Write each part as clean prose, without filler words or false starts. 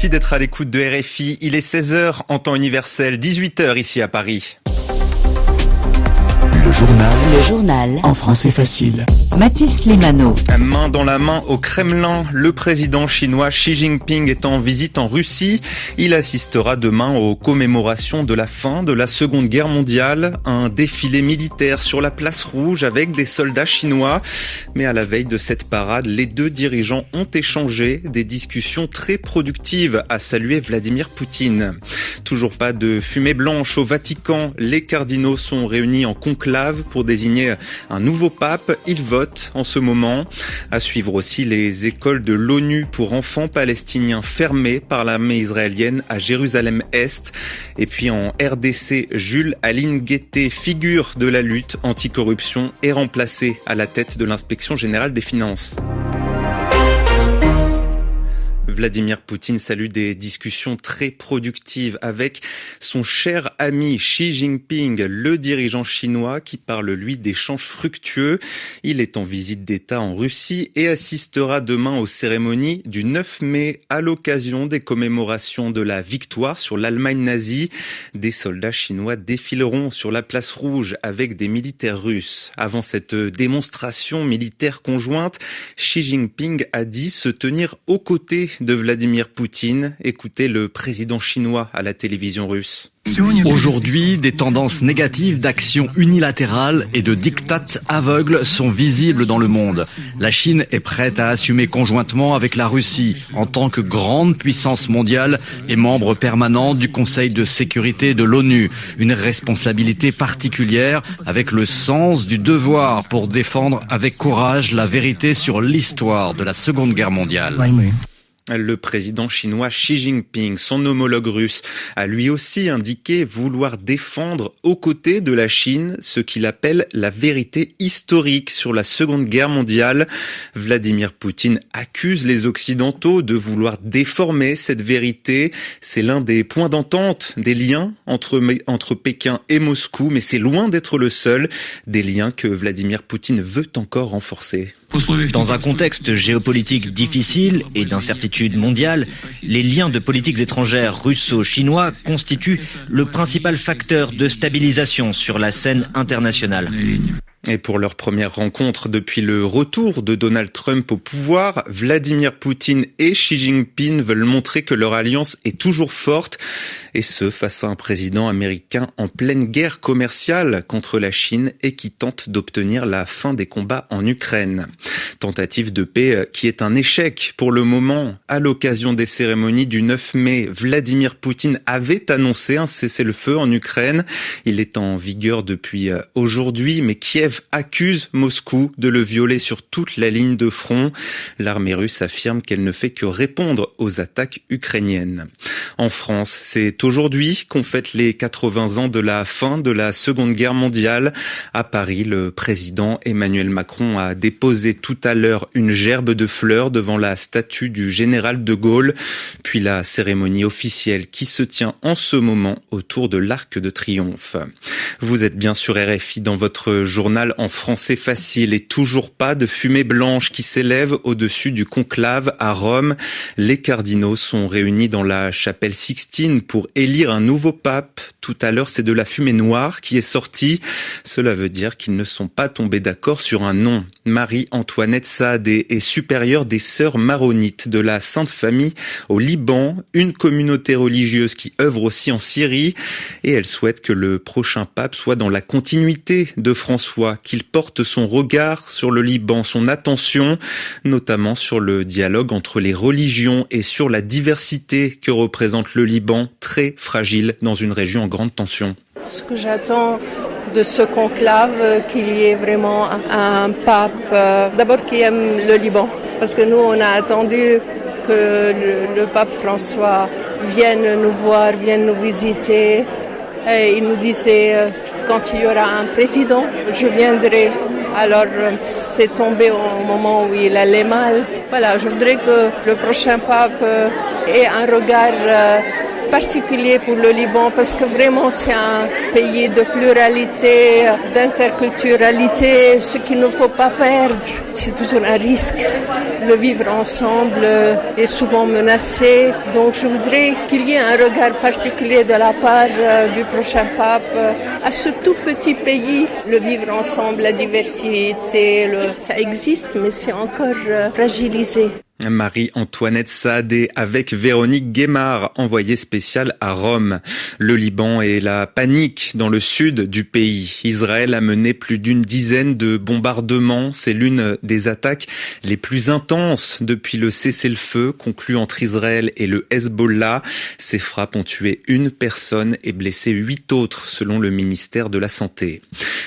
Merci d'être à l'écoute de RFI. Il est 16h en temps universel, 18h ici à Paris. Le journal en français facile. Mathis Limano. Main dans la main au Kremlin, le président chinois Xi Jinping est en visite en Russie. Il assistera demain aux commémorations de la fin de la Seconde Guerre mondiale. Un défilé militaire sur la place rouge avec des soldats chinois. Mais à la veille de cette parade, les deux dirigeants ont échangé des discussions très productives, a salué Vladimir Poutine. Toujours pas de fumée blanche au Vatican. Les cardinaux sont réunis en conclave pour désigner un nouveau pape. Ils votent en ce moment. À suivre aussi les écoles de l'ONU pour enfants palestiniens fermées par l'armée israélienne à Jérusalem-Est. Et puis en RDC, Jules Aline-Guettet, figure de la lutte anticorruption, est remplacé à la tête de l'inspection générale des finances. Vladimir Poutine salue des discussions très productives avec son cher ami Xi Jinping, le dirigeant chinois qui parle lui d'échanges fructueux. Il est en visite d'État en Russie et assistera demain aux cérémonies du 9 mai à l'occasion des commémorations de la victoire sur l'Allemagne nazie. Des soldats chinois défileront sur la place rouge avec des militaires russes. Avant cette démonstration militaire conjointe, Xi Jinping a dit se tenir aux côtés de Vladimir Poutine. Écoutez le président chinois à la télévision russe. Aujourd'hui, des tendances négatives d'action unilatérale et de diktat aveugle sont visibles dans le monde. La Chine est prête à assumer conjointement avec la Russie, en tant que grande puissance mondiale et membre permanent du Conseil de sécurité de l'ONU, une responsabilité particulière avec le sens du devoir pour défendre avec courage la vérité sur l'histoire de la Seconde Guerre mondiale. Le président chinois Xi Jinping, son homologue russe, a lui aussi indiqué vouloir défendre aux côtés de la Chine ce qu'il appelle la vérité historique sur la Seconde Guerre mondiale. Vladimir Poutine accuse les Occidentaux de vouloir déformer cette vérité. C'est l'un des points d'entente des liens entre Pékin et Moscou, mais c'est loin d'être le seul. Des liens que Vladimir Poutine veut encore renforcer. Dans un contexte géopolitique difficile et d'incertitude mondiale, les liens de politiques étrangères russo-chinois constituent le principal facteur de stabilisation sur la scène internationale. Et pour leur première rencontre depuis le retour de Donald Trump au pouvoir, Vladimir Poutine et Xi Jinping veulent montrer que leur alliance est toujours forte, et ce face à un président américain en pleine guerre commerciale contre la Chine et qui tente d'obtenir la fin des combats en Ukraine. Tentative de paix qui est un échec pour le moment. À l'occasion des cérémonies du 9 mai, Vladimir Poutine avait annoncé un cessez-le-feu en Ukraine. Il est en vigueur depuis aujourd'hui, mais Kiev accuse Moscou de le violer sur toute la ligne de front. L'armée russe affirme qu'elle ne fait que répondre aux attaques ukrainiennes. En France, c'est aujourd'hui qu'on fête les 80 ans de la fin de la Seconde Guerre mondiale. À Paris, le président Emmanuel Macron a déposé tout à l'heure une gerbe de fleurs devant la statue du général de Gaulle, puis la cérémonie officielle qui se tient en ce moment autour de l'Arc de Triomphe. Vous êtes bien sur RFI dans votre journal en français facile et toujours pas de fumée blanche qui s'élève au-dessus du conclave à Rome. Les cardinaux sont réunis dans la chapelle Sixtine pour élire un nouveau pape. Tout à l'heure, c'est de la fumée noire qui est sortie. Cela veut dire qu'ils ne sont pas tombés d'accord sur un nom. Marie-Antoinette Saadé est supérieure des sœurs maronites de la Sainte Famille au Liban, une communauté religieuse qui œuvre aussi en Syrie, et elle souhaite que le prochain pape soit dans la continuité de François, qu'il porte son regard sur le Liban, son attention, notamment sur le dialogue entre les religions et sur la diversité que représente le Liban, très fragile dans une région en grande tension. Ce que j'attends de ce conclave, qu'il y ait vraiment un pape, d'abord qui aime le Liban, parce que nous on a attendu que le pape François vienne nous voir, vienne nous visiter, et il nous disait quand il y aura un président, je viendrai. Alors c'est tombé au moment où il allait mal. Voilà, je voudrais que le prochain pape ait un regard particulier pour le Liban parce que vraiment c'est un pays de pluralité, d'interculturalité, ce qu'il ne faut pas perdre. C'est toujours un risque. Le vivre ensemble est souvent menacé. Donc je voudrais qu'il y ait un regard particulier de la part du prochain pape à ce tout petit pays. Le vivre ensemble, la diversité, ça existe mais c'est encore fragilisé. Marie-Antoinette Saadé avec Véronique Guémard, envoyée spéciale à Rome. Le Liban et la panique dans le sud du pays. Israël a mené plus d'une dizaine de bombardements. C'est l'une des attaques les plus intenses depuis le cessez-le-feu conclu entre Israël et le Hezbollah. Ces frappes ont tué une personne et blessé 8 autres, selon le ministère de la Santé.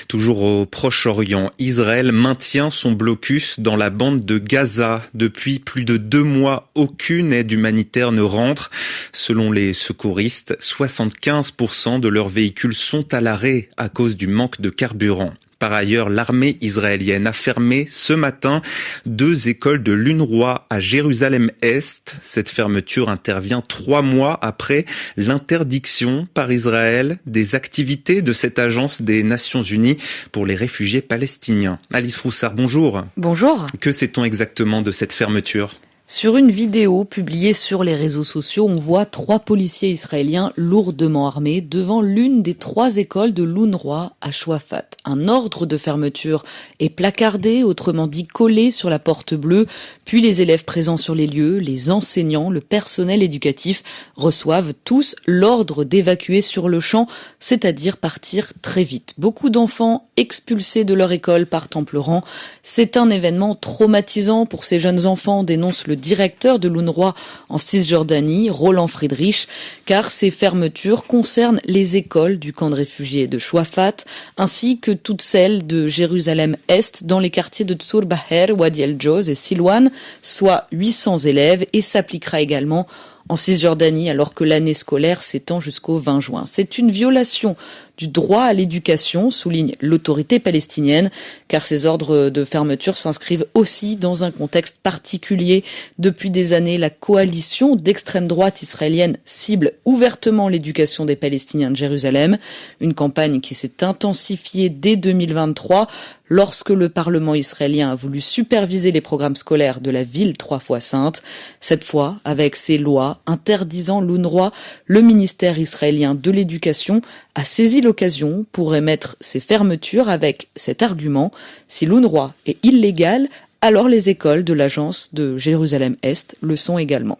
Toujours au Proche-Orient, Israël maintient son blocus dans la bande de Gaza depuis plus de 2 mois, aucune aide humanitaire ne rentre. Selon les secouristes, 75% de leurs véhicules sont à l'arrêt à cause du manque de carburant. Par ailleurs, l'armée israélienne a fermé ce matin 2 écoles de l'UNRWA à Jérusalem-Est. Cette fermeture intervient 3 mois après l'interdiction par Israël des activités de cette agence des Nations Unies pour les réfugiés palestiniens. Alice Froussard, bonjour. Bonjour. Que sait-on exactement de cette fermeture ? Sur une vidéo publiée sur les réseaux sociaux, on voit 3 policiers israéliens lourdement armés devant l'une des 3 écoles de l'UNRWA à Shouafat. Un ordre de fermeture est placardé, autrement dit collé sur la porte bleue, puis les élèves présents sur les lieux, les enseignants, le personnel éducatif reçoivent tous l'ordre d'évacuer sur le champ, c'est-à-dire partir très vite. Beaucoup d'enfants expulsés de leur école partent en pleurant. C'est un événement traumatisant pour ces jeunes enfants, dénonce le directeur de l'UNRWA en Cisjordanie, Roland Friedrich, car ces fermetures concernent les écoles du camp de réfugiés de Shouafat, ainsi que toutes celles de Jérusalem-Est dans les quartiers de Tzur Baher, Wadi el-Joz et Silwan, soit 800 élèves, et s'appliquera également en Cisjordanie alors que l'année scolaire s'étend jusqu'au 20 juin. C'est une violation du droit à l'éducation, souligne l'autorité palestinienne, car ces ordres de fermeture s'inscrivent aussi dans un contexte particulier. Depuis des années, la coalition d'extrême droite israélienne cible ouvertement l'éducation des Palestiniens de Jérusalem, une campagne qui s'est intensifiée dès 2023 lorsque le Parlement israélien a voulu superviser les programmes scolaires de la ville 3 fois sainte. Cette fois, avec ces lois interdisant l'UNRWA, le ministère israélien de l'Éducation a saisi l'occasion pour émettre ces fermetures avec cet argument: si l'UNRWA est illégale, alors les écoles de l'agence de Jérusalem-Est le sont également.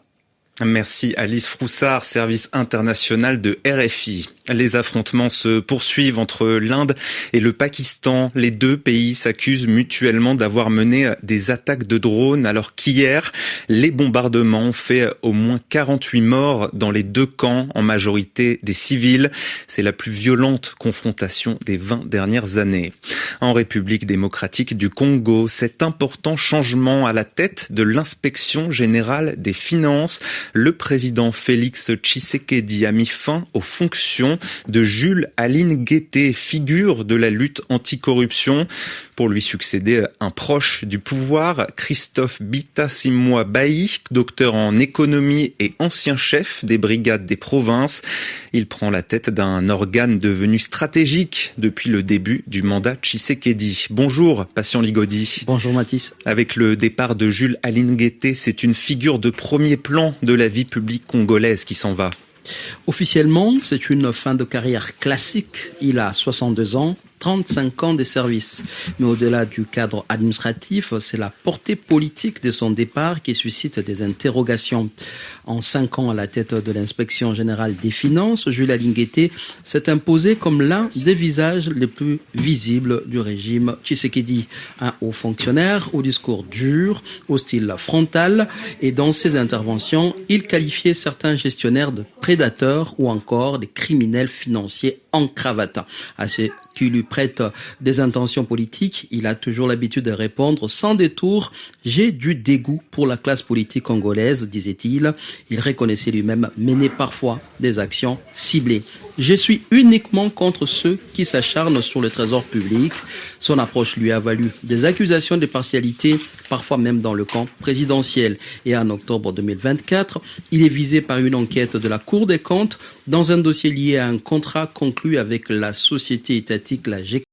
Merci Alice Froussard, service international de RFI. Les affrontements se poursuivent entre l'Inde et le Pakistan. Les 2 pays s'accusent mutuellement d'avoir mené des attaques de drones, alors qu'hier, les bombardements ont fait au moins 48 morts dans les 2 camps, en majorité des civils. C'est la plus violente confrontation des 20 dernières années. En République démocratique du Congo, cet important changement à la tête de l'inspection générale des finances, le président Félix Tshisekedi a mis fin aux fonctions de Jules Aline-Guetté, figure de la lutte anticorruption. Pour lui succéder, un proche du pouvoir, Christophe Bitassimwa Bailly, docteur en économie et ancien chef des brigades des provinces. Il prend la tête d'un organe devenu stratégique depuis le début du mandat Tshisekedi. Bonjour, Patient Ligodi. Bonjour Mathis. Avec le départ de Jules Aline-Guetté, c'est une figure de premier plan de la vie publique congolaise qui s'en va. Officiellement, c'est une fin de carrière classique. Il a 62 ans, 35 ans de service. Mais au-delà du cadre administratif, c'est la portée politique de son départ qui suscite des interrogations. En 5 ans à la tête de l'inspection générale des finances, Jules Aline-Guetté s'est imposé comme l'un des visages les plus visibles du régime Tshisekedi. Un haut fonctionnaire au discours dur, au style frontal, et dans ses interventions, il qualifiait certains gestionnaires de prédateurs ou encore des criminels financiers en cravate. À ce qui lui prête des intentions politiques, il a toujours l'habitude de répondre sans détour « J'ai du dégoût pour la classe politique congolaise », disait-il. Il reconnaissait lui-même mener parfois des actions ciblées. « Je suis uniquement contre ceux qui s'acharnent sur le trésor public ». Son approche lui a valu des accusations de partialité, parfois même dans le camp présidentiel. Et en octobre 2024, il est visé par une enquête de la Cour des comptes dans un dossier lié à un contrat conclu avec la société étatique, la GEC.